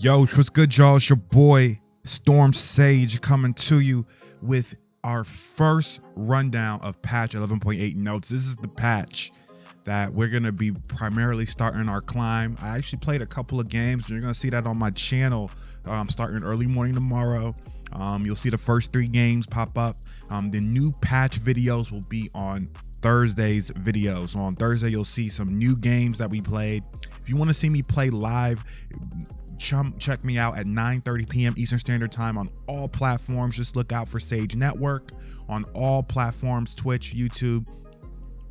Yo, what's good, y'all? It's your boy Storm Sage coming to you with our first rundown of patch 11.8 notes. This is the patch that we're going to be primarily starting our climb. I actually played a couple of games, and you're going to see that on my channel starting early morning tomorrow. You'll see the first 3 games pop up. The new patch videos will be on Thursday's videos. So on Thursday, you'll see some new games that we played. If you want to see me play live, check me out at 9:30 p.m. Eastern Standard Time on all platforms. Just look out for Sage Network on all platforms, Twitch, YouTube,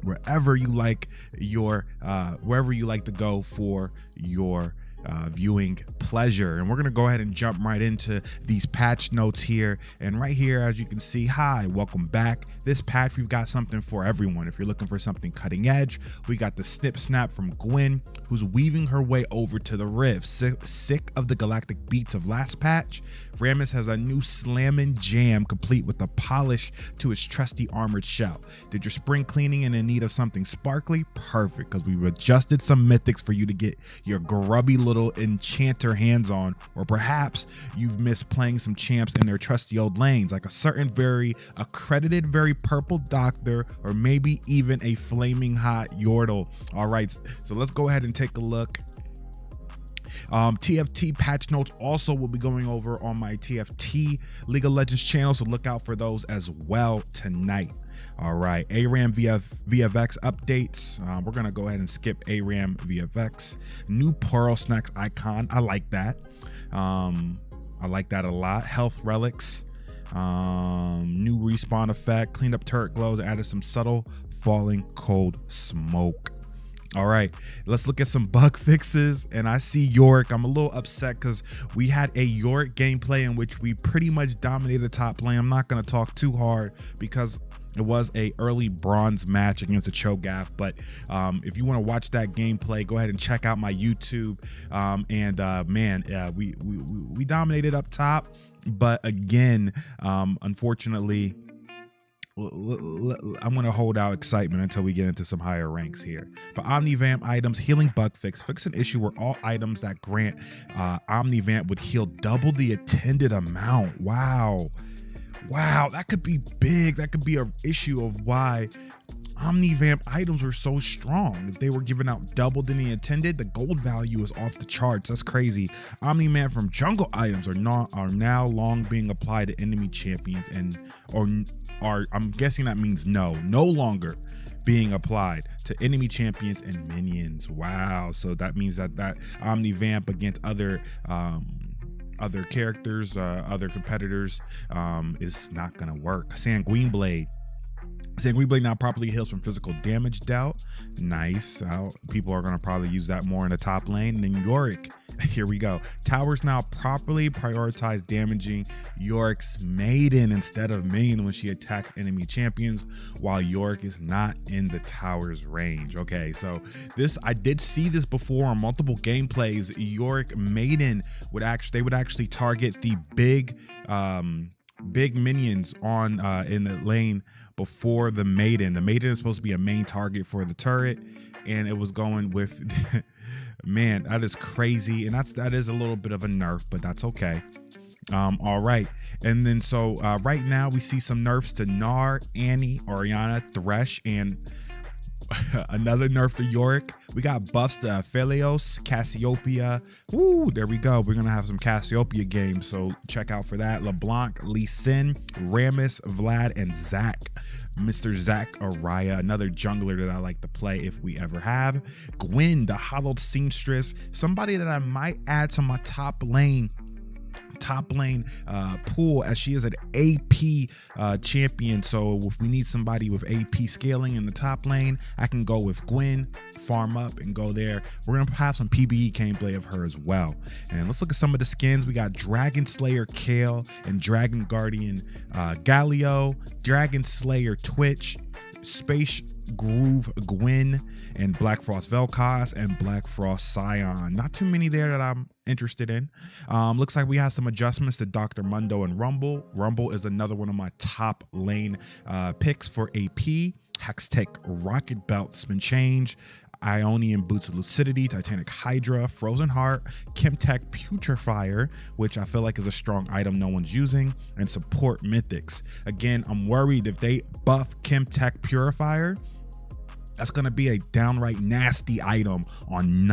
wherever you like to go for your viewing pleasure. And we're gonna go ahead and jump right into these patch notes here. And right here, as you can see, hi, welcome back. This patch, we've got something for everyone. If you're looking for something cutting edge, we got the snip snap from Gwen, who's weaving her way over to the rift. Sick of the galactic beats of last patch, Rammus has a new slammin' jam complete with the polish to his trusty armored shell. Did your spring cleaning and in need of something sparkly? Perfect, because we've adjusted some mythics for you to get your grubby little enchanter hands on, or perhaps you've missed playing some champs in their trusty old lanes, like a certain very accredited, very purple doctor, or maybe even a flaming hot Yordle. All right, so let's go ahead and take a look. TFT patch notes also will be going over on my TFT League of Legends channel, so look out for those as well tonight. All right, ARAM VFX updates. We're gonna go ahead and skip ARAM VFX. New Pearl Snacks icon, I like that. I like that a lot. Health relics, new respawn effect, cleaned up turret glows, added some subtle falling cold smoke. All right, let's look at some bug fixes. And I see Yorick. I'm a little upset because we had a Yorick gameplay in which we pretty much dominated top lane. I'm not going to talk too hard because it was a early bronze match against a Cho'Gath. But if you want to watch that gameplay, go ahead and check out my YouTube. We dominated up top. But again, unfortunately, I'm going to hold out excitement until we get into some higher ranks here. But Omnivam items, healing bug fix an issue where all items that grant Omnivam would heal double the attended amount. Wow, that could be big. That could be an issue of why Omnivam items were so strong. If they were giving out double than the intended, the gold value is off the charts. That's crazy. Omnivam from jungle items are now long being applied to enemy champions I'm guessing that means no longer being applied to enemy champions and minions. Wow. So that means that Omnivamp against other characters, other competitors, is not gonna work. Sanguine Blade now properly heals from physical damage dealt. Nice. People are going to probably use that more in the top lane. And then Yorick, here we go. Towers now properly prioritize damaging Yorick's maiden instead of minion when she attacks enemy champions, while Yorick is not in the tower's range. Okay, so I did see this before on multiple gameplays. Yorick maiden would actually target the big minions on in the lane before the maiden. The maiden is supposed to be a main target for the turret, and it was going with man, that is crazy. And that is a little bit of a nerf, but that's okay. All right, and then so right now we see some nerfs to Gnar, Annie, Orianna, Thresh, and another nerf to Yorick. We got buffs to Aphelios, Cassiopeia. Woo, there we go. We're gonna have some Cassiopeia games, so check out for that. Leblanc, Lee Sin, Rammus, Vlad, and Zac. Mr. Zac Araya, another jungler that I like to play if we ever have. Gwen, the hollowed seamstress, somebody that I might add to my top lane pool, as she is an AP champion. So if we need somebody with AP scaling in the top lane, I can go with Gwen, farm up and go there. We're gonna have some PBE gameplay of her as well. And let's look at some of the skins. We got Dragon Slayer Kale and Dragon Guardian Galio, Dragon Slayer Twitch, Space Groove Gwen, and Black Frost Vel'Koz and Black Frost Scion. Not too many there that I'm interested in. Looks like we have some adjustments to Dr. Mundo and Rumble. Rumble is another one of my top lane picks for AP. Hextech Rocket Belt's been changed. Ionian Boots of Lucidity, Titanic Hydra, Frozen Heart, Chemtech Putrefier, which I feel like is a strong item no one's using, and support Mythics. Again, I'm worried if they buff Chemtech Purifier, that's going to be a downright nasty item on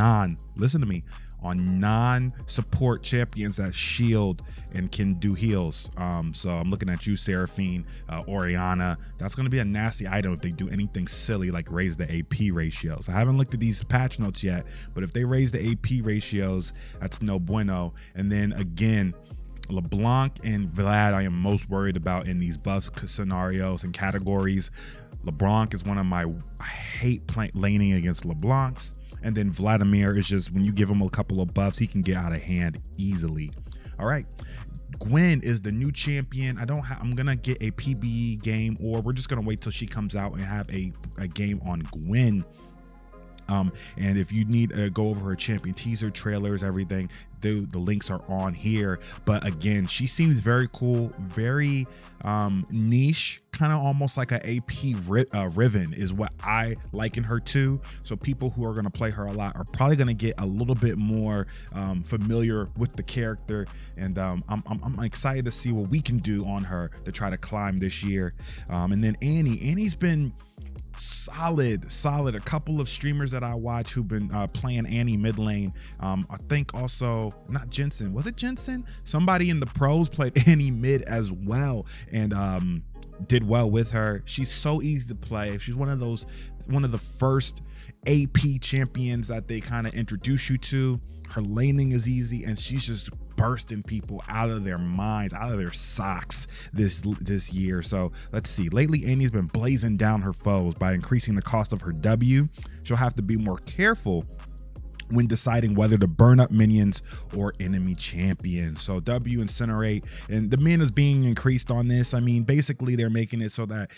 non-support champions that shield and can do heals. So I'm looking at you, Seraphine, Oriana. That's going to be a nasty item if they do anything silly like raise the AP ratios. I haven't looked at these patch notes yet, but if they raise the AP ratios, that's no bueno. And then again, LeBlanc and Vlad I am most worried about in these buff scenarios and categories. LeBlanc is one of my, I hate laning against LeBlancs. And then Vladimir is just, when you give him a couple of buffs, he can get out of hand easily. All right. Gwen is the new champion. I'm going to get a PBE game, or we're just going to wait till she comes out and have a game on Gwen. And if you need to go over her champion teaser, trailers, everything, the links are on here. But again, she seems very cool, very niche, kind of almost like an AP Riven is what I liken her to. So people who are going to play her a lot are probably going to get a little bit more familiar with the character. And I'm excited to see what we can do on her to try to climb this year. And then Annie's been solid. A couple of streamers that I watch who've been playing Annie mid lane. I think also not Jensen. Was it Jensen? Somebody in the pros played Annie mid as well and did well with her. She's so easy to play. She's one of the first AP champions that they kind of introduce you to. Her laning is easy, and she's just bursting people out of their minds, out of their socks this year. So let's see. Lately, Annie's been blazing down her foes by increasing the cost of her W. She'll have to be more careful when deciding whether to burn up minions or enemy champions. So W incinerate, and the min is being increased on this. I mean, basically they're making it so that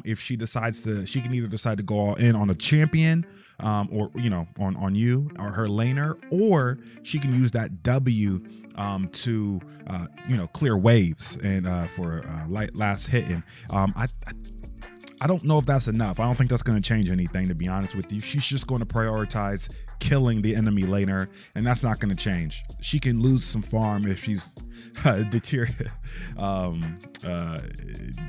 if she decides to, she can either decide to go all in on a champion or, you know, on you or her laner, or she can use that W to you know, clear waves and for last hitting. I don't know if that's enough. I don't think that's going to change anything, to be honest with you. She's just going to prioritize killing the enemy laner, and that's not going to change. She can lose some farm if she's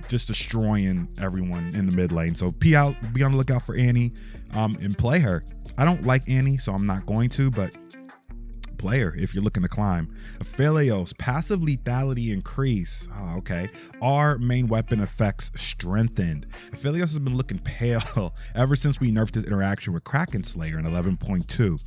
just destroying everyone in the mid lane. So be on the lookout for Annie and play her. I don't like Annie, so I'm not going to, but player if you're looking to climb. Aphelios, passive lethality increase. Oh, okay. Our main weapon effects strengthened. Aphelios has been looking pale ever since we nerfed his interaction with Kraken Slayer in 11.2.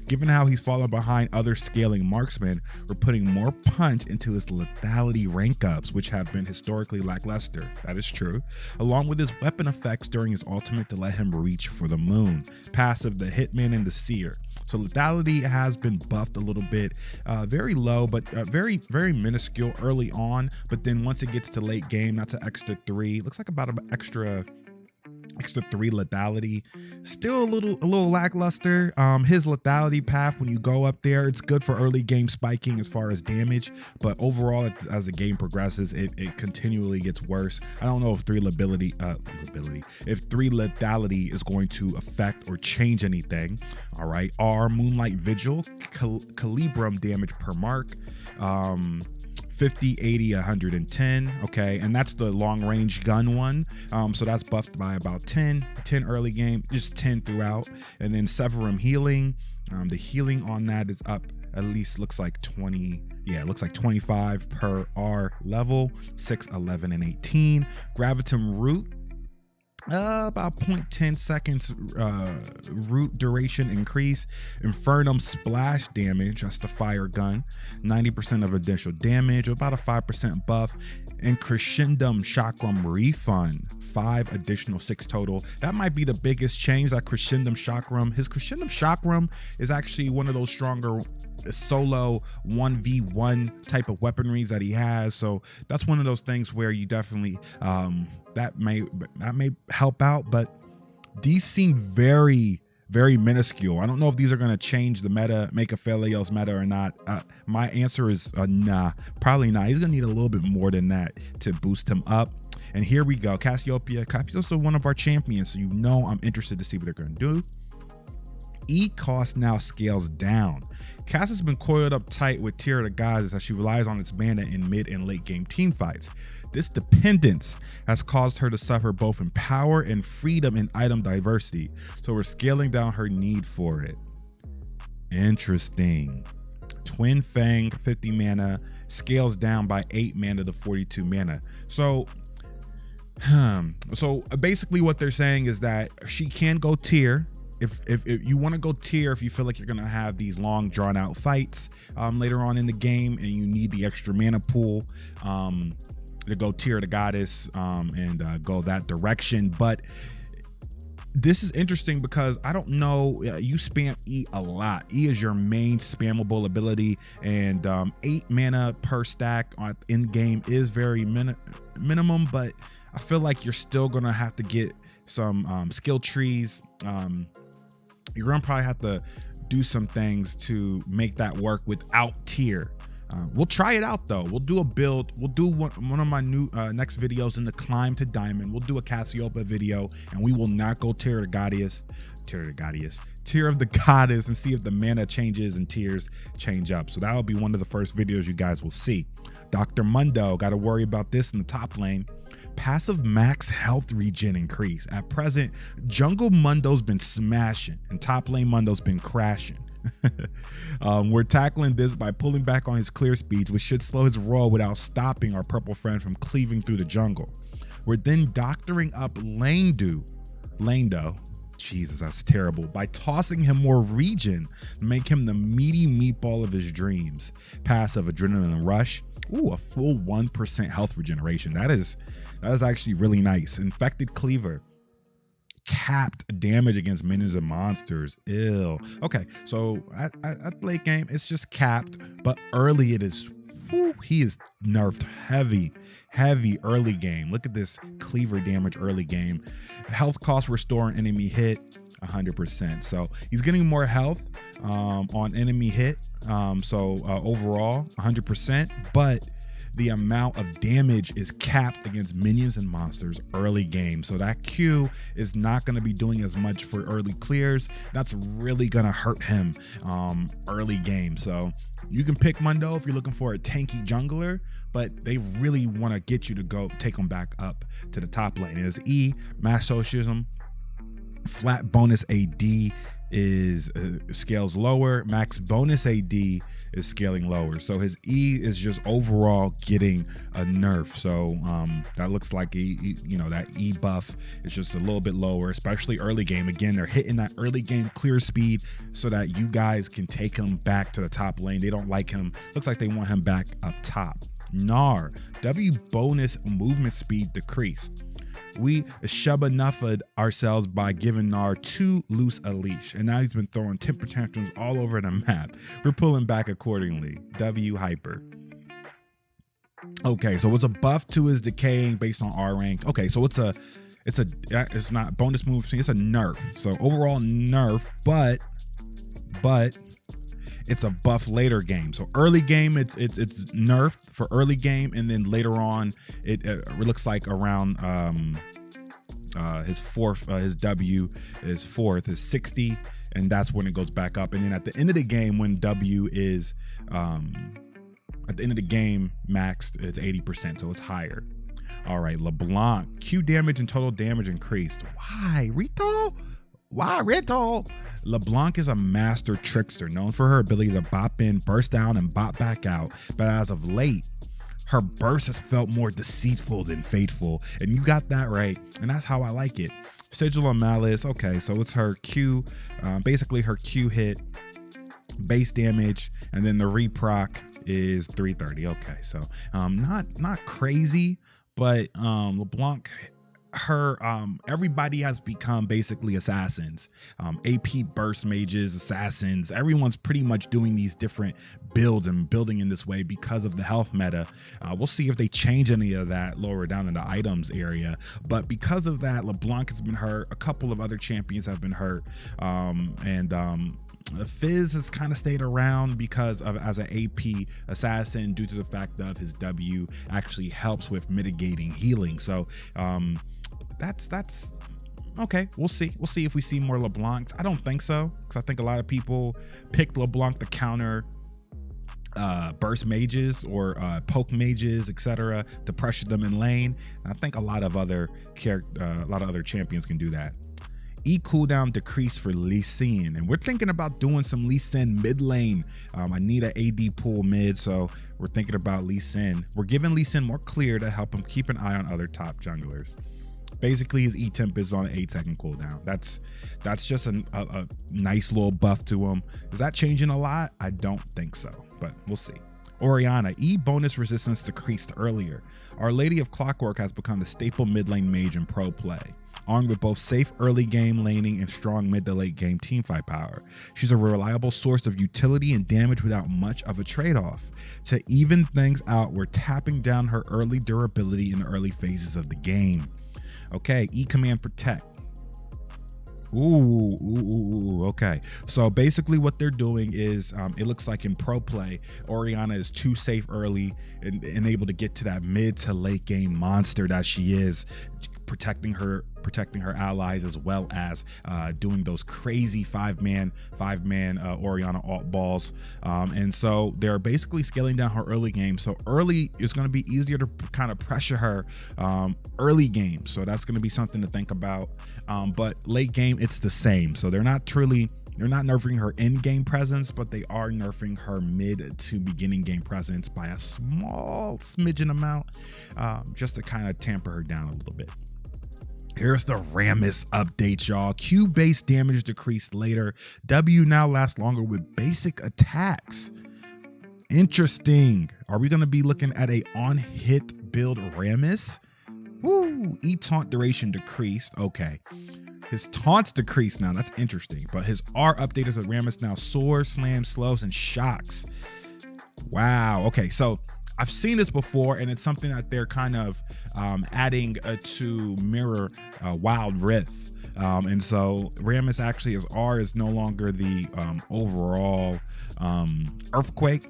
Given how he's fallen behind other scaling marksmen, we're putting more punch into his lethality rank ups, which have been historically lackluster. That is true. Along with his weapon effects during his ultimate to let him reach for the moon. Passive, the Hitman and the Seer. So lethality has been buffed a little bit, very low, but very minuscule early on. But then once it gets to late game, that's an extra 3. Looks like about an extra 3 lethality. Still a little lackluster. His lethality path, when you go up there, it's good for early game spiking as far as damage, but overall as the game progresses, it continually gets worse. I don't know if 3 lethality is going to affect or change anything. All right, our Moonlight Vigil, Calibrum damage per mark, 50, 80, 110. Okay, and that's the long range gun one. So that's buffed by about 10 early game, just 10 throughout. And then Severum healing, the healing on that is up at least, looks like 20. Yeah, it looks like 25 per R level, 6, 11, and 18. Gravitum root, about 0.10 seconds root duration increase. Infernum splash damage, that's the fire gun, 90% of additional damage, about a 5% buff. And Crescendum Chakram refund, 5 additional 6 total. That might be the biggest change, that Crescendum Chakram. His Crescendum Chakram is actually one of those stronger solo 1v1 type of weaponries that he has. So that's one of those things where you definitely that may help out, but these seem very minuscule. I don't know if these are going to change the meta, make Aphelios meta or not. My answer is nah, probably not. He's going to need a little bit more than that to boost him up. And here we go, Cassiopeia. Cassiopeia's one of our champions, so you know I'm interested to see what they're going to do. E cost now scales down. Cass has been coiled up tight with Tear of the Goddess as she relies on its mana in mid and late game teamfights. This dependence has caused her to suffer both in power and freedom in item diversity, so we're scaling down her need for it. Interesting. Twin Fang, 50 mana, scales down by 8 mana to 42 mana. So basically what they're saying is that she can go Tear. If you want to go Tear, if you feel like you're going to have these long drawn out fights later on in the game and you need the extra mana pool to go Tear the Goddess and go that direction. But this is interesting because I don't know, you spam E a lot. E is your main spammable ability, and 8 mana per stack in game is very minimum, but I feel like you're still gonna have to get some skill trees. You're gonna probably have to do some things to make that work without Tear. We'll try it out though. We'll do a build. We'll do one of my new next videos in the climb to diamond. We'll do a Cassiopeia video, and we will not go Tear of the Goddess, and see if the mana changes and tiers change up. So that'll be one of the first videos you guys will see. Dr. Mundo, got to worry about this in the top lane. Passive max health regen increase. At present, jungle Mundo's been smashing and top lane Mundo's been crashing. We're tackling this by pulling back on his clear speeds, which should slow his roll without stopping our purple friend from cleaving through the jungle. We're then doctoring up Lando. Jesus, that's terrible. By tossing him more regen, make him the meaty meatball of his dreams. Passive Adrenaline Rush. Ooh, a full 1% health regeneration. That is actually really nice. Infected Cleaver. Capped damage against minions and monsters. Ew. Okay, so at late game, it's just capped, but early it is, whoo, he is nerfed heavy early game. Look at this cleaver damage early game. Health cost restoring enemy hit 100%. So he's getting more health on enemy hit. Overall 100%, but the amount of damage is capped against minions and monsters early game. So that Q is not going to be doing as much for early clears. That's really going to hurt him early game. So you can pick Mundo if you're looking for a tanky jungler, but they really want to get you to go take them back up to the top lane. It is E, Mass Socialism, flat bonus AD is scales lower, max bonus AD is scaling lower, so his E is just overall getting a nerf. So that looks like that E buff is just a little bit lower, especially early game. Again, they're hitting that early game clear speed so that you guys can take him back to the top lane. They don't like him, looks like they want him back up top. Gnar, W bonus movement speed decreased. We Shubba-Nuffa'd ourselves by giving Gnar too loose a leash, and now he's been throwing temper tantrums all over the map. We're pulling back accordingly. W hyper. Okay, so it's a buff to his decaying based on R rank. Okay, so it's not bonus move, it's a nerf. So overall nerf, but it's a buff later game. So early game, it's nerfed for early game, and then later on, it looks like around his W is fourth is 60, and that's when it goes back up. And then at the end of the game, when W is at the end of the game maxed, it's 80%, so it's higher. All right, Leblanc, Q damage and total damage increased. Why, Rito? Why, Rito? Leblanc is a master trickster, known for her ability to bop in, burst down, and bop back out. But as of late, her burst has felt more deceitful than faithful. And you got that right. And that's how I like it. Sigil of Malice. Okay, so it's her Q, basically her Q hit, base damage, and then the reproc is 330. Okay, so not crazy, but LeBlanc, her everybody has become basically assassins, AP burst mages, assassins. Everyone's pretty much doing these different builds and building in this way because of the health meta. We'll see if they change any of that lower down in the items area, but because of that, LeBlanc has been hurt. A couple of other champions have been hurt, Fizz has kind of stayed around because of as an AP assassin due to the fact of his W actually helps with mitigating healing. So that's Okay, we'll see. We'll see if we see more Leblancs. I don't think so, because I think a lot of people picked Leblanc to counter burst mages or poke mages, etc., to pressure them in lane. And I think a lot of other champions can do that. E cooldown decrease for Lee Sin, and we're thinking about doing some Lee Sin mid lane. I need an AD pool mid, so we're thinking about Lee Sin. We're giving Lee Sin more clear to help him keep an eye on other top junglers. Basically, his E temp is on an 8-second cooldown. That's just a nice little buff to him. Is that changing a lot? I don't think so, but we'll see. Orianna, E bonus resistance decreased earlier. Our Lady of Clockwork has become the staple mid lane mage in pro play, armed with both safe early game laning and strong mid to late game teamfight power. She's a reliable source of utility and damage without much of a trade-off. To even things out, we're tapping down her early durability in the early phases of the game. Okay, E command protect. Okay. So basically what they're doing is, it looks like in pro play, Orianna is too safe early and able to get to that mid to late game monster that she is, protecting her allies, as well as doing those crazy five-man Orianna alt balls. And so they're basically scaling down her early game. So early is going to be easier to kind of pressure her early game. So that's going to be something to think about. But late game, it's the same. So they're not nerfing her in-game presence, but they are nerfing her mid to beginning game presence by a small smidgen amount, just to kind of tamper her down a little bit. Here's the Rammus update, y'all. Q base damage decreased later. W now lasts longer with basic attacks. Interesting. Are we going to be looking at a on-hit build Rammus? Woo! E taunt duration decreased. Okay. His taunts decreased now. That's interesting. But his R update is that Rammus now soars, slams, slows, and shocks. Wow. Okay, so I've seen this before, and it's something that they're kind of adding to mirror Wild Rift. And so Rammus actually, his R is no longer the overall earthquake.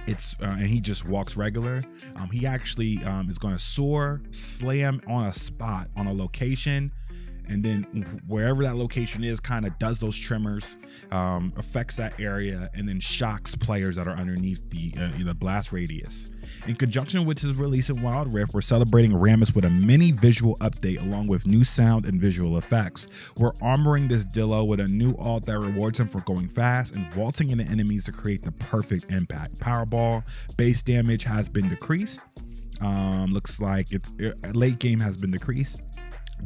It's and he just walks regular. He actually is going to soar, slam on a spot, on a location, and then wherever that location is, kind of does those tremors, affects that area, and then shocks players that are underneath the blast radius. In conjunction with his release in Wild Rift, we're celebrating Rammus with a mini visual update along with new sound and visual effects. We're armoring this Dillo with a new ult that rewards him for going fast and vaulting into enemies to create the perfect impact. Powerball base damage has been decreased. Looks like it's late game has been decreased.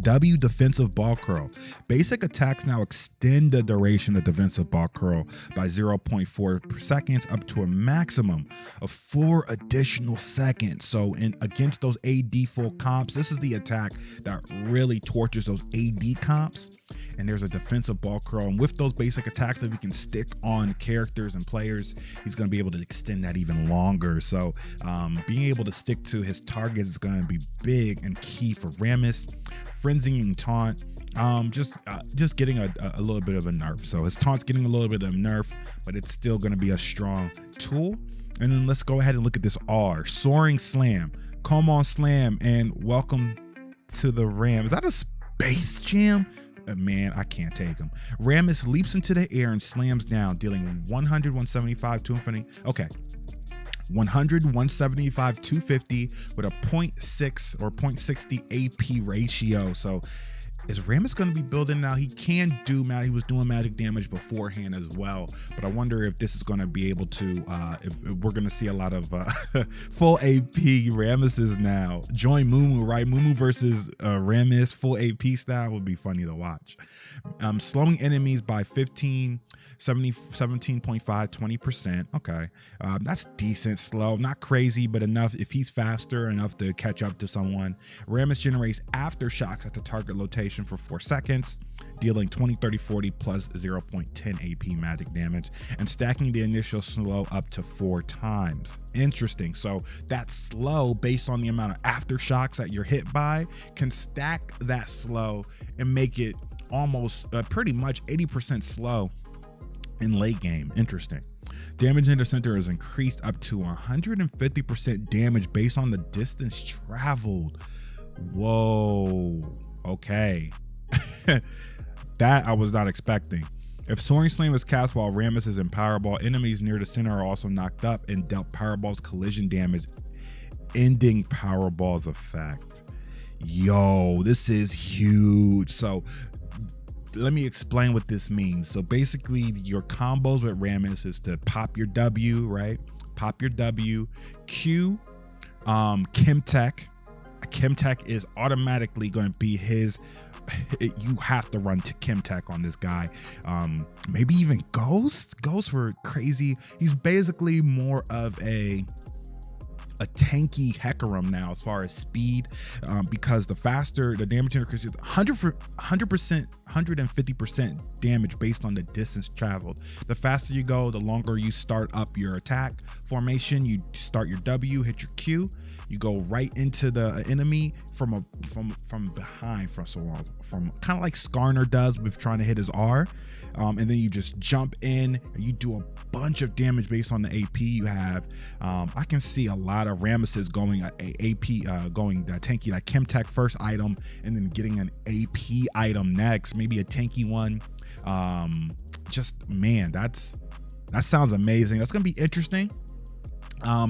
W defensive ball curl. Basic attacks now extend the duration of defensive ball curl by 0.4 per seconds up to a maximum of 4 additional seconds. So against those AD full comps, this is the attack that really tortures those AD comps. And there's a defensive ball curl, and with those basic attacks that we can stick on characters and players, he's going to be able to extend that even longer. So being able to stick to his targets is going to be big and key for Rammus. Frenzying taunt, just getting a little bit of a nerf. So his taunt's getting a little bit of nerf, but it's still going to be a strong tool. And then let's go ahead and look at this R. Soaring Slam. Come on, Slam, and welcome to the Ram. Is that a Space Jam? Man, I can't take him. Rammus leaps into the air and slams down, dealing 100, 175 to infinity. Okay. 100, 175, 250 with a 0.6 or 0.60 AP ratio. So is Rammus going to be building now? He can do magic. He was doing magic damage beforehand as well, but I wonder if this is going to be able to, if we're going to see a lot of full AP Rammuses now. Join Mumu, right? Mumu versus Rammus full AP style would be funny to watch. Slowing enemies by 15, 17.5, 20%. Okay. That's decent slow, not crazy, but enough. If he's faster enough to catch up to someone. Rammus generates aftershocks at the target location for 4 seconds, dealing 20, 30, 40 plus 0.10 AP magic damage and stacking the initial slow up to 4 times. Interesting. So that slow, based on the amount of aftershocks that you're hit by, can stack that slow and make it almost pretty much 80% slow in late game. Interesting. Damage in the center is increased up to 150% damage based on the distance traveled. Whoa. Okay. That I was not expecting. If Soaring Slam is cast while Rammus is in Powerball, enemies near the center are also knocked up and dealt Powerball's collision damage, ending Powerball's effect. Yo, this is huge. So let me explain what this means. So basically your combos with Rammus is to pop your W, right? Pop your W, Q, Chemtech. Chemtech is automatically going to be his. You have to run to Chemtech on this guy. Maybe even Ghost. Ghosts were crazy. He's basically more of a tanky Hecarim now as far as speed, because the faster the damage increases, 150% damage based on the distance traveled. The faster you go, the longer you start up your attack formation. You start your W, hit your Q, you go right into the enemy from behind, from kind of like Skarner does with trying to hit his R, and then you just jump in and you do a bunch of damage based on the AP you have. I can see a lot of Rammuses going AP, going tanky, like Chemtech first item, and then getting an AP item next, maybe a tanky one. Just, man, that sounds amazing. That's gonna be interesting.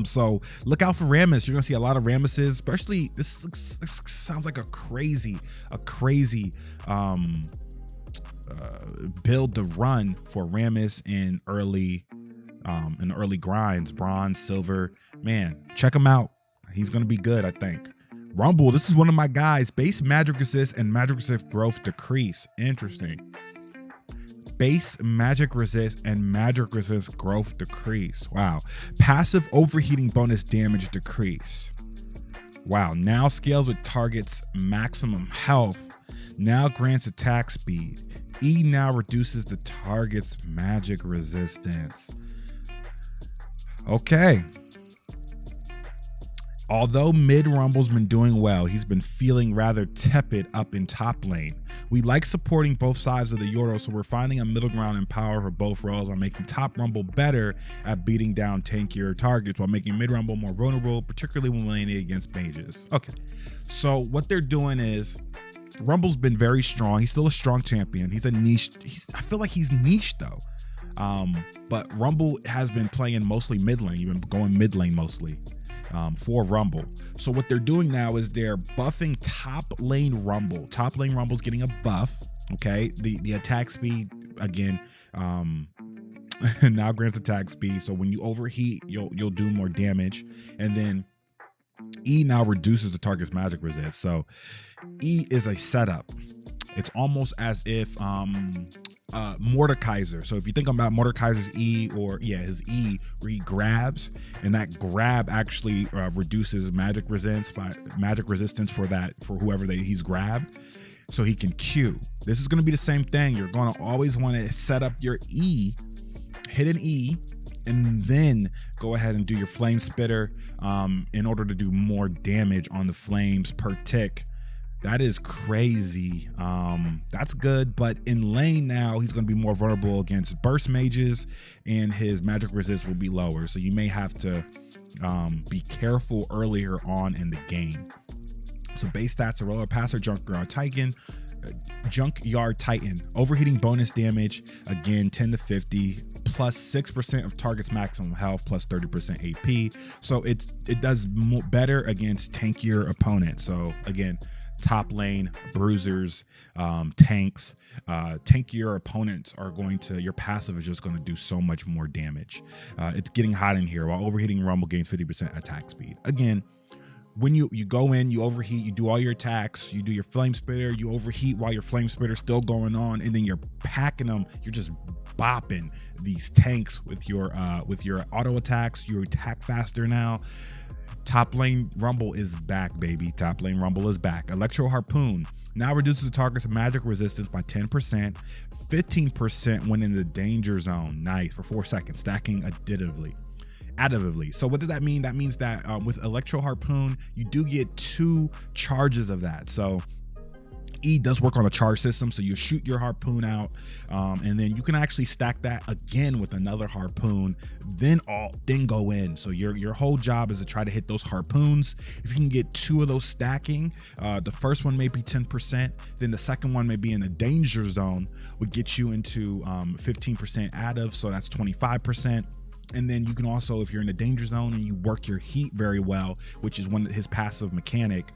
So look out for Rammus. You're gonna see a lot of Rammuses, especially this sounds like a crazy build to run for Rammus in early grinds, bronze, silver. Man, check him out. He's gonna be good, I think. Rumble, this is one of my guys. Base magic resist and magic resist growth decrease. Interesting. Base magic resist and magic resist growth decrease. Wow. Passive overheating bonus damage decrease. Wow. Now scales with target's maximum health. Now grants attack speed. E now reduces the target's magic resistance. Okay. Although mid Rumble's been doing well, he's been feeling rather tepid up in top lane. We like supporting both sides of the Yoro, so we're finding a middle ground in power for both roles by making top Rumble better at beating down tankier targets while making mid Rumble more vulnerable, particularly when laning against mages. Okay, so what they're doing is Rumble's been very strong. He's still a strong champion. He's a niche. I feel like he's niche though. But Rumble has been playing mostly mid lane. You've been going mid lane mostly. For Rumble. So what they're doing now is they're buffing top lane Rumble. Top lane Rumble's getting a buff. Okay, the attack speed again now grants attack speed. So when you overheat, you'll do more damage, and then E now reduces the target's magic resist. So E is a setup. It's almost as if Mordekaiser. So if you think about Mordekaiser's E, or his E, where he grabs, and that grab actually reduces magic resistance for whoever he's grabbed, so he can Q. This is going to be the same thing. You're going to always want to set up your E, hit an E, and then go ahead and do your flame spitter in order to do more damage on the flames per tick. That is crazy. That's good, but in lane now, he's going to be more vulnerable against burst mages, and his magic resist will be lower. So you may have to be careful earlier on in the game. So base stats: Aurora Passer, Junkyard Titan. Overheating bonus damage, again, 10 to 50, plus 6% of target's maximum health, plus 30% AP. So it does better against tankier opponents. So again, top lane, bruisers, tanks, tankier opponents are going to, your passive is just going to do so much more damage. It's getting hot in here, while overheating Rumble gains 50% attack speed. Again, when you go in, you overheat, you do all your attacks, you do your flame spitter, you overheat while your flame spitter's still going on, and then you're packing them, you're just bopping these tanks with your auto attacks. You attack faster now. Top lane Rumble is back, baby. Top lane Rumble is back. Electro Harpoon now reduces the target's magic resistance by 10%, 15% when in the danger zone. Nice, for 4 seconds, stacking additively. So what does that mean? That means that with Electro Harpoon, you do get 2 charges of that. So E does work on a charge system, so you shoot your harpoon out, and then you can actually stack that again with another harpoon, then go in. So your whole job is to try to hit those harpoons. If you can get 2 of those stacking, the first one may be 10%, then the second one may be in the danger zone, would get you into 15% additive, so that's 25%. And then you can also, if you're in the danger zone and you work your heat very well, which is one of his passive mechanic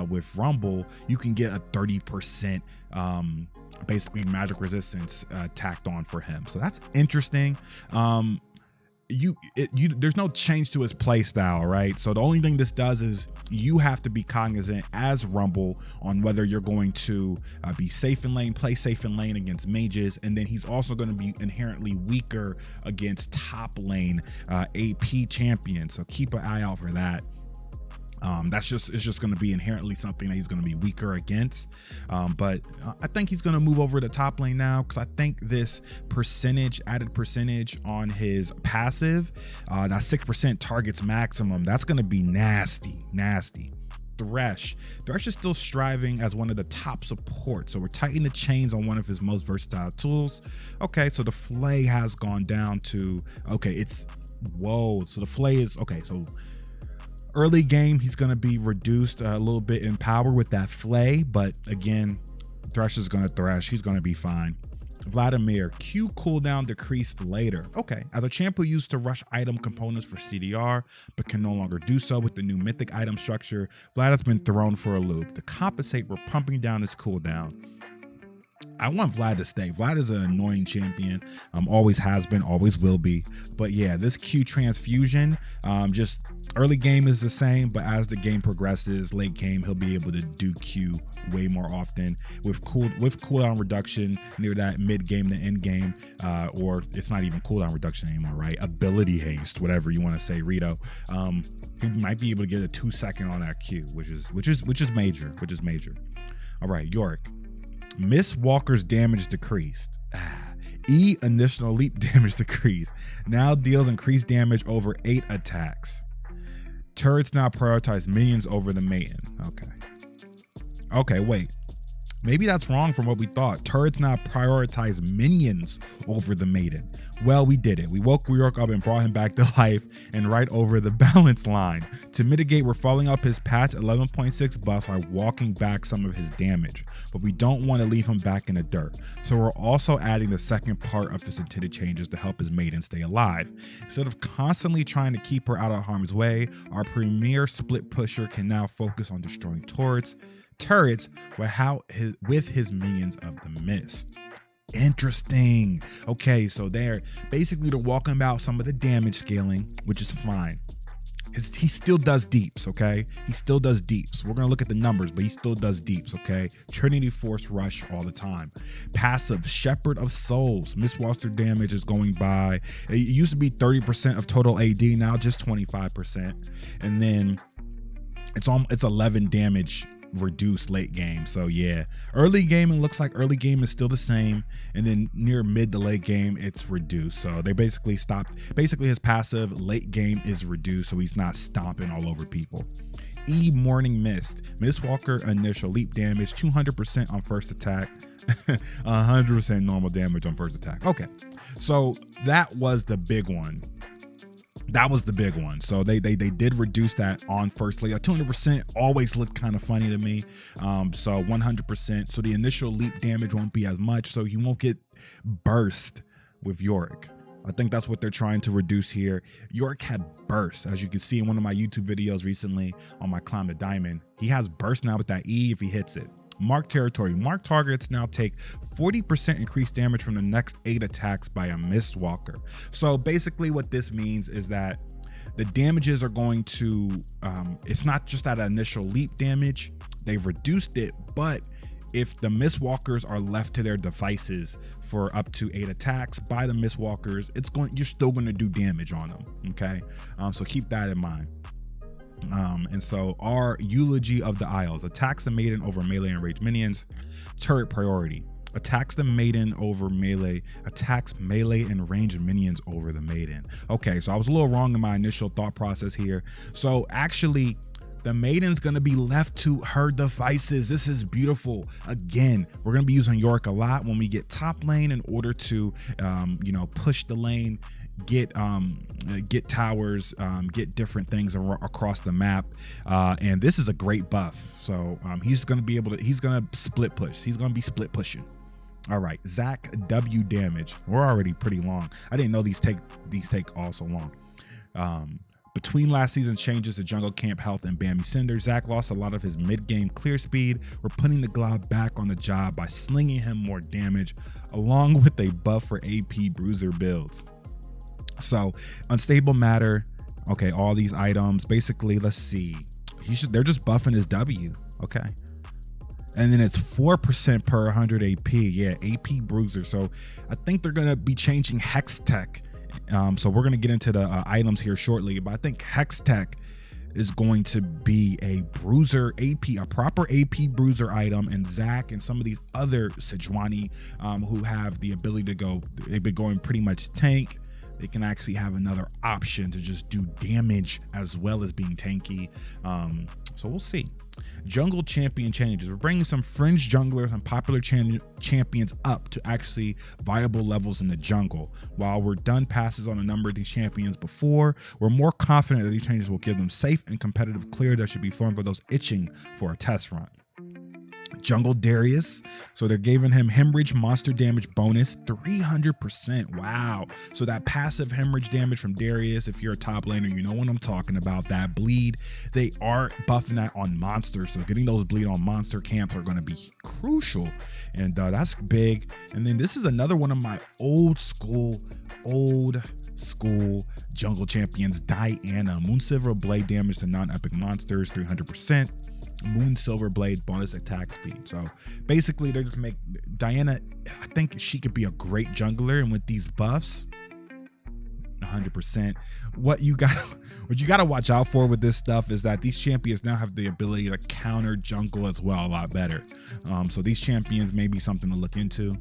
with Rumble, you can get a 30% basically magic resistance tacked on for him. So that's interesting. There's no change to his play style, right? So the only thing this does is you have to be cognizant as Rumble on whether you're going to be safe in lane, play safe in lane against mages, and then he's also going to be inherently weaker against top lane AP champions. So keep an eye out for that. It's just going to be inherently something that he's going to be weaker against. But I think he's going to move over to top lane now, because I think this added percentage on his passive, that 6% targets maximum, that's going to be nasty. Thresh is still striving as one of the top supports, so we're tightening the chains on one of his most versatile tools. Okay, so the flay has gone down to, so the flay is okay. So early game, he's going to be reduced a little bit in power with that flay, but again, Thresh is going to thresh. He's going to be fine. Vladimir, Q cooldown decreased later. Okay, as a champ who used to rush item components for CDR, but can no longer do so with the new Mythic item structure, Vlad has been thrown for a loop. To compensate, we're pumping down his cooldown. I want Vlad to stay. Vlad is an annoying champion. Always has been, always will be. But yeah, this Q transfusion, just early game is the same, but as the game progresses, late game, he'll be able to do Q way more often with cooldown reduction near that mid game to end game, or it's not even cooldown reduction anymore, right? Ability haste, whatever you want to say, Rito. He might be able to get a 2-second on that Q, which is major. All right, Yorick. Miss Walker's damage decreased. E initial leap damage decreased. Now deals increased damage over 8 attacks. Turrets now prioritize minions over the maiden. Okay, wait. Maybe that's wrong from what we thought. Turrets now prioritize minions over the maiden. Well, we did it. We woke Yorick up and brought him back to life and right over the balance line. To mitigate, we're following up his patch 11.6 buff by walking back some of his damage, but we don't want to leave him back in the dirt. So we're also adding the second part of his intended changes to help his maiden stay alive. Instead of constantly trying to keep her out of harm's way, our premier split pusher can now focus on destroying turrets with his minions of the mist. Interesting. Okay, so they're walking out some of the damage scaling, which is fine. He still does deeps, okay? He still does deeps. We're gonna look at the numbers, but he still does deeps, okay? Trinity Force Rush all the time. Passive, Shepherd of Souls. Miss Walker damage is going by, it used to be 30% of total AD, now just 25%. And then it's 11 damage reduced late game. So yeah, early game, it looks like early game is still the same, and then near mid to late game it's reduced. So they basically his passive late game is reduced, so he's not stomping all over people. E Morning Mist. Miss Walker initial leap damage 200% on first attack, 100% normal damage on first attack. Okay, so that was the big one. So they did reduce that on first lane. 200% always looked kind of funny to me. So 100%. So the initial leap damage won't be as much. So you won't get burst with Yorick. I think that's what they're trying to reduce here. Yorick had burst, as you can see in one of my YouTube videos recently on my Climb to Diamond. He has burst now with that E if he hits it. Mark territory. Mark targets now take 40% increased damage from the next 8 attacks by a Mistwalker. So basically what this means is that the damages are going to, it's not just that initial leap damage, they've reduced it, but if the Mistwalkers are left to their devices for up to 8 attacks by the Mistwalkers, you're still going to do damage on them, okay? So keep that in mind. And so our Eulogy of the Isles. Attacks the maiden over melee and ranged minions. Turret priority. Attacks the maiden over melee. Attacks melee and ranged minions over the maiden. Okay, so I was a little wrong in my initial thought process here. So actually, The maiden's going to be left to her devices. This is beautiful. Again, we're going to be using Yorick a lot when we get top lane in order to, you know, push the lane, get towers, get different things across the map. And this is a great buff. So he's going to be able to, he's going to split push. He's going to be split pushing. All right, Zach W damage. We're already pretty long. I didn't know these take all so long. Between last season's changes to jungle camp health and Bambi Cinder, Zach lost a lot of his mid-game clear speed. We're putting the Glob back on the job by slinging him more damage, along with a buff for AP bruiser builds. So, unstable matter. Okay, all these items. Basically, let's see. They're just buffing his W. Okay. And then it's 4% per 100 AP. Yeah, AP bruiser. So I think they're going to be changing Hex Tech. So we're going to get into the items here shortly. But I think Hex Tech is going to be a bruiser AP, a proper AP bruiser item. And Zach and some of these other Sejuani who have the ability to go, they've been going pretty much tank. They can actually have another option to just do damage as well as being tanky. So we'll see. Jungle champion changes. We're bringing some fringe junglers and popular champions up to actually viable levels in the jungle. While we're done passes on a number of these champions before, we're more confident that these changes will give them safe and competitive clear that should be fun for those itching for a test run. Jungle Darius, so they're giving him hemorrhage monster damage bonus 300%. Wow. So that passive hemorrhage damage from Darius, if you're a top laner, you know what I'm talking about. That bleed, they are buffing that on monsters, so getting those bleed on monster camp are going to be crucial, and that's big. And then this is another one of my old school jungle champions, Diana. Moon Silver Blade damage to non-epic monsters 300%. Moon Silver Blade bonus attack speed. So basically they're just Diana, I think she could be a great jungler, and with these buffs 100%. What you gotta watch out for with this stuff is that these champions now have the ability to counter jungle as well a lot better. So these champions may be something to look into.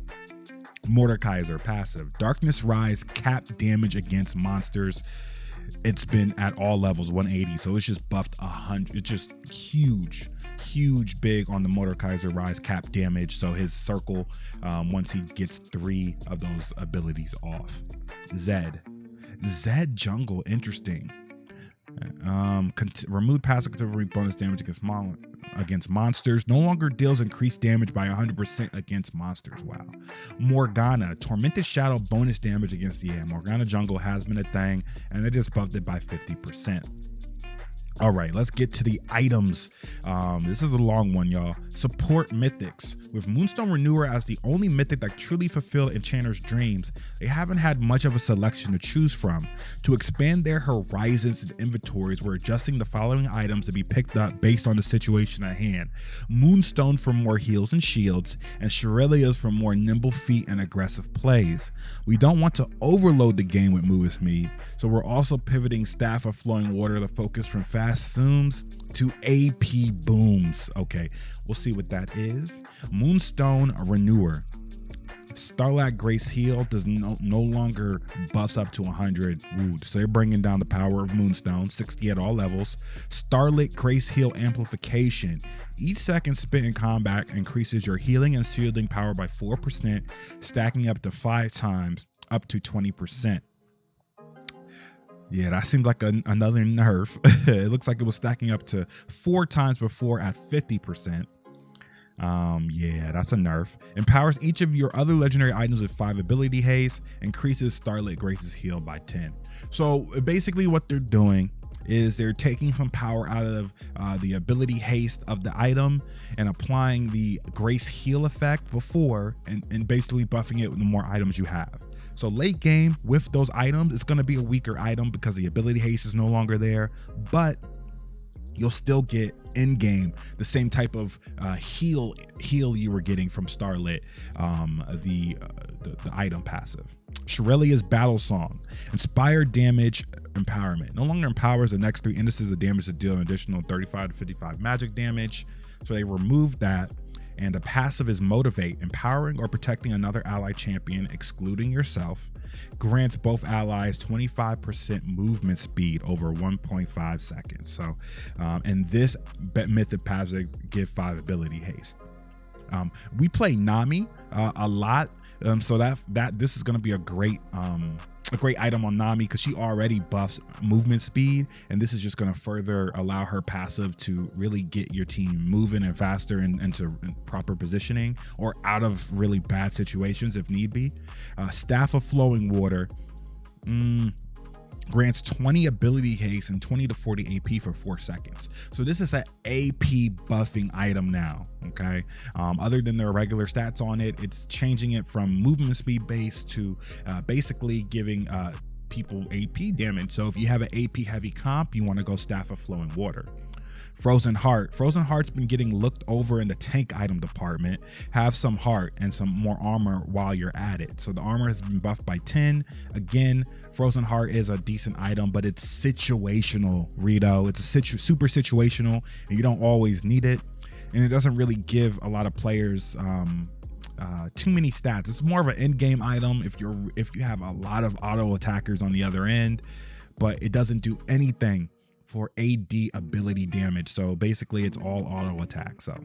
Mordekaiser passive, Darkness Rise cap damage against monsters. It's been at all levels 180, so it's just buffed 100. It's just huge big on the Mordekaiser Rise cap damage. So his circle, once he gets 3 of those abilities off. Zed jungle, interesting. Remove passive bonus damage against monsters. No longer deals increased damage by 100% against monsters. Wow. Morgana, Tormented Shadow bonus damage against the air. Morgana jungle has been a thing, and they just buffed it by 50%. All right, let's get to the items. This is a long one, y'all. Support mythics. With Moonstone Renewer as the only mythic that truly fulfilled Enchanter's dreams, they haven't had much of a selection to choose from. To expand their horizons and inventories, we're adjusting the following items to be picked up based on the situation at hand. Moonstone for more heals and shields, and Shirelia's for more nimble feet and aggressive plays. We don't want to overload the game with movement speed, so we're also pivoting Staff of Flowing Water to focus from fast zooms to AP booms. Okay, we'll see what that is. Moonstone Renewer. Starlight Grace Heal does no longer buffs up to 100. Ooh, so they're bringing down the power of Moonstone, 60 at all levels. Starlit Grace Heal Amplification. Each second spent in combat increases your healing and shielding power by 4%, stacking up to 5 times, up to 20%. Yeah, that seemed like another nerf. It looks like it was stacking up to 4 times before at 50%. Yeah, that's a nerf. Empowers each of your other legendary items with 5 ability haste, increases Starlit Grace's heal by 10. So basically what they're doing is they're taking some power out of the ability haste of the item and applying the Grace heal effect before and basically buffing it with the more items you have. So late game with those items, it's going to be a weaker item because the ability haste is no longer there, but you'll still get in game the same type of heal you were getting from Starlit, the item passive. Shirelia's Battle Song. Inspired damage empowerment. No longer empowers the next 3 indices of damage to deal an additional 35 to 55 magic damage. So they removed that. And the passive is Motivate, empowering or protecting another ally champion, excluding yourself. Grants both allies 25% movement speed over 1.5 seconds. So, and this Mythic passive give 5 ability haste. We play Nami a lot, so that this is going to be a great item on Nami, because she already buffs movement speed, and this is just going to further allow her passive to really get your team moving and faster and into proper positioning or out of really bad situations if need be. Staff of Flowing Water grants 20 ability haste and 20 to 40 AP for 4 seconds. So this is an AP buffing item now, okay? Other than their regular stats on it, it's changing it from movement speed based to basically giving people AP damage. So if you have an AP heavy comp, you want to go Staff of Flowing Water. Frozen Heart. Frozen Heart's been getting looked over in the tank item department. Have some heart and some more armor while you're at it. So the armor has been buffed by 10. Again, Frozen Heart is a decent item, but it's situational, Rito. It's a super situational, and you don't always need it. And it doesn't really give a lot of players too many stats. It's more of an end game item if you have a lot of auto attackers on the other end, but it doesn't do anything for AD ability damage. So basically it's all auto attack. So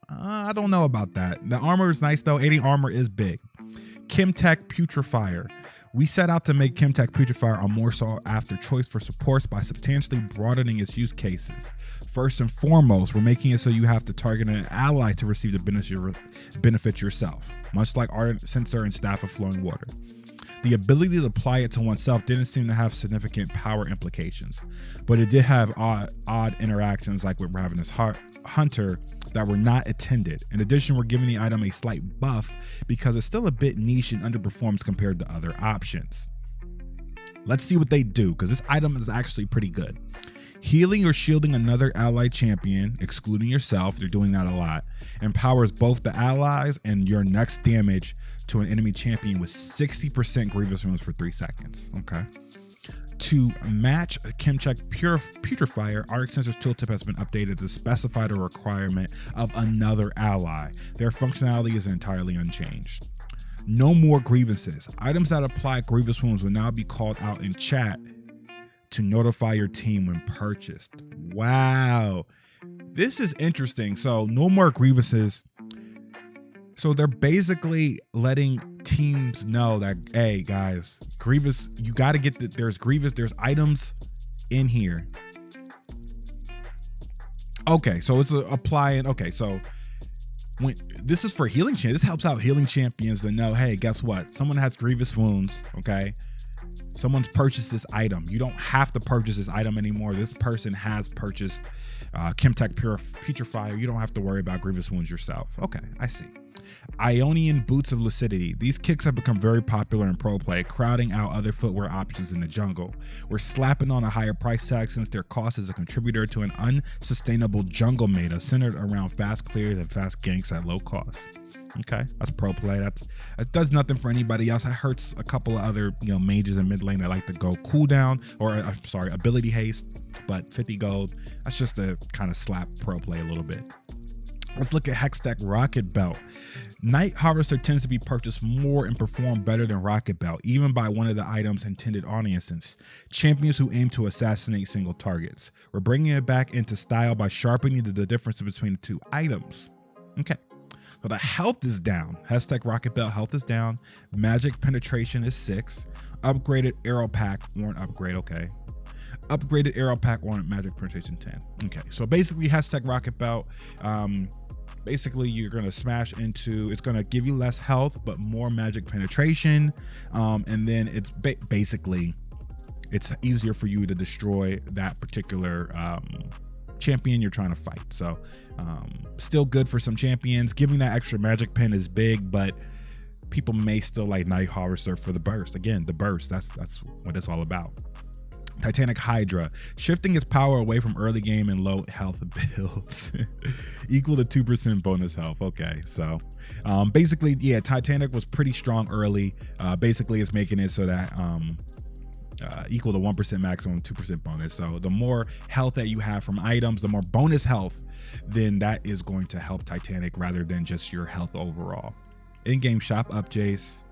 I don't know about that. The armor is nice though. 80 armor is big. Chemtech Putrefier. We set out to make Chemtech Putrefier a more sought after choice for supports by substantially broadening its use cases. First and foremost, we're making it so you have to target an ally to receive the benefit yourself, much like Ardent Sensor and Staff of Flowing Water. The ability to apply it to oneself didn't seem to have significant power implications, but it did have odd interactions like with Ravenous Hunter that were not attended. In addition, we're giving the item a slight buff because it's still a bit niche and underperforms compared to other options. Let's see what they do, because this item is actually pretty good. Healing or shielding another ally champion, excluding yourself, they're doing that a lot, empowers both the allies and your next damage to an enemy champion with 60% Grievous Wounds for 3 seconds. Okay. To match a Chemtech Putrefier, Arctic Sensor's tooltip has been updated to specify the requirement of another ally. Their functionality is entirely unchanged. No more grievances. Items that apply Grievous Wounds will now be called out in chat to notify your team when purchased. Wow, this is interesting. So no more grievances. So they're basically letting teams know that, hey guys, Grievous, you got to get that there's items in here. Okay, so it's applying. Okay, so when this is for healing champions, this helps out healing champions to know, hey, guess what? Someone has Grievous Wounds. Okay. Someone's purchased this item. You don't have to purchase this item anymore. This person has purchased Chemtech Putrefier. You don't have to worry about Grievous Wounds yourself. Okay, I see. Ionian Boots of Lucidity. These kicks have become very popular in pro play, crowding out other footwear options in the jungle. We're slapping on a higher price tag since their cost is a contributor to an unsustainable jungle meta centered around fast clears and fast ganks at low cost. Okay, that's pro play. That does nothing for anybody else. That hurts a couple of other mages in mid lane that like to go cooldown, or ability haste, but 50 gold. That's just to kind of slap pro play a little bit. Let's look at Hextech Rocket Belt. Night Harvester tends to be purchased more and perform better than Rocket Belt, even by one of the item's intended audiences, champions who aim to assassinate single targets. We're bringing it back into style by sharpening the difference between the two items. Okay. So the health is down. Hextech Rocket Belt health is down. Magic penetration is 6. Upgraded arrow pack warrant upgrade. Okay. Upgraded arrow pack warrant magic penetration 10. Okay. So basically, Hextech Rocket Belt. Basically, you're gonna smash into. It's gonna give you less health, but more magic penetration. And then it's basically, it's easier for you to destroy that particular champion you're trying to fight. So still good for some champions. Giving that extra magic pen is big, but people may still like Night Harvester for the burst. Again, the burst, that's what it's all about. Titanic Hydra, shifting its power away from early game and low health builds. Equal to 2% bonus health. Okay, so basically, yeah, Titanic was pretty strong early. Basically, it's making it so that equal to 1% maximum, 2% bonus. So the more health that you have from items, the more bonus health, then that is going to help Titanic rather than just your health overall. In-game shop updates.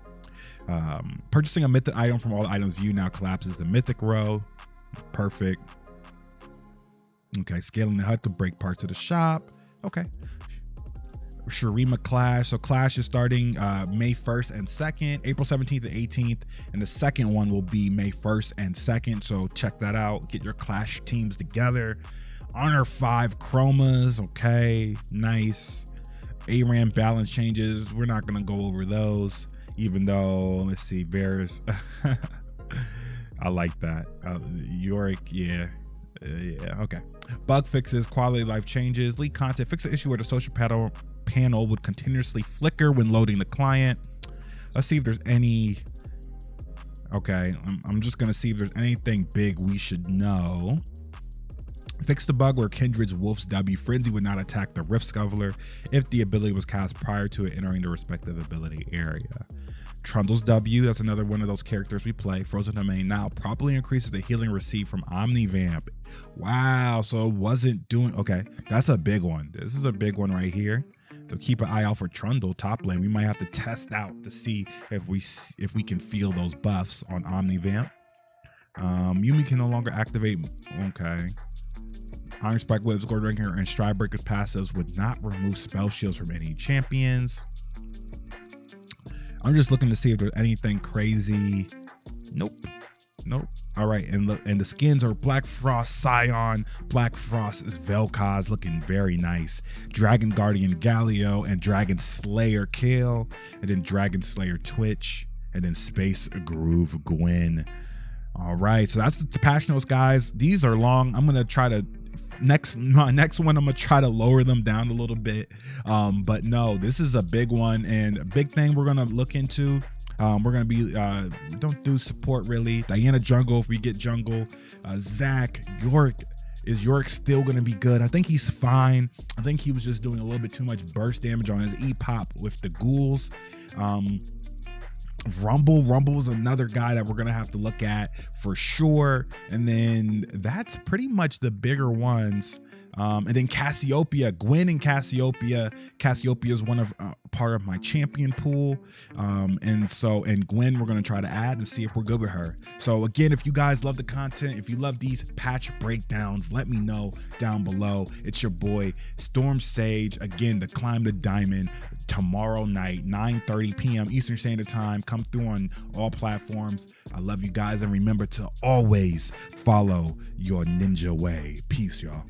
Purchasing a mythic item from all the items viewed now collapses the mythic row. Perfect. Okay, scaling the hut to break parts of the shop. Okay. Shurima Clash. So Clash is starting May 1st and 2nd, April 17th and 18th. And the second one will be May 1st and 2nd. So check that out. Get your Clash teams together. Honor 5 chromas. Okay, nice. ARAM balance changes. We're not going to go over those, even though, let's see, Varus. I like that. Yorick, yeah. Okay. Bug fixes, quality of life changes, leak content, fix the issue where the social panel would continuously flicker when loading the client. Let's see if there's any. Okay, I'm just gonna see if there's anything big we should know. Fix the bug where Kindred's Wolf's W Frenzy would not attack the Rift Scuffler if the ability was cast prior to it entering the respective ability area. Trundle's W, that's another one of those characters we play. Frozen Domain now properly increases the healing received from Omnivam. Wow, so it wasn't doing, okay, that's a big one. This is a big one right here. So keep an eye out for Trundle top lane. We might have to test out to see if we can feel those buffs on Omnivam. Yumi can no longer activate, okay. Iron Spike Waves, Gold Ranker, and Stride Breaker's passives would not remove spell shields from any champions. I'm just looking to see if there's anything crazy. Nope. All right, and the skins are Black Frost Scion, Black Frost is Vel'Koz, looking very nice. Dragon Guardian Galio and Dragon Slayer Kale, and then Dragon Slayer Twitch, and then Space Groove Gwen. All right, so that's the patch notes, guys. These are long. I'm gonna try to my next one I'm gonna try to lower them down a little bit, but no, this is a big one and a big thing we're gonna look into. We're gonna be we don't do support really. Diana jungle if we get jungle. Zach, Yorick, is Yorick still gonna be good? I think he's fine. I think he was just doing a little bit too much burst damage on his E-pop with the ghouls. Rumble is another guy that we're gonna have to look at for sure, and then that's pretty much the bigger ones. And then Cassiopeia, Gwen and Cassiopeia is one of part of my champion pool, and Gwen we're gonna try to add and see if we're good with her. So again, if you guys love the content, if you love these patch breakdowns, let me know down below. It's your boy Storm Sage, again, the Climb the Diamond, tomorrow night 9:30 p.m. Eastern Standard Time. Come through on all platforms. I love you guys, and remember to always follow your ninja way. Peace, y'all.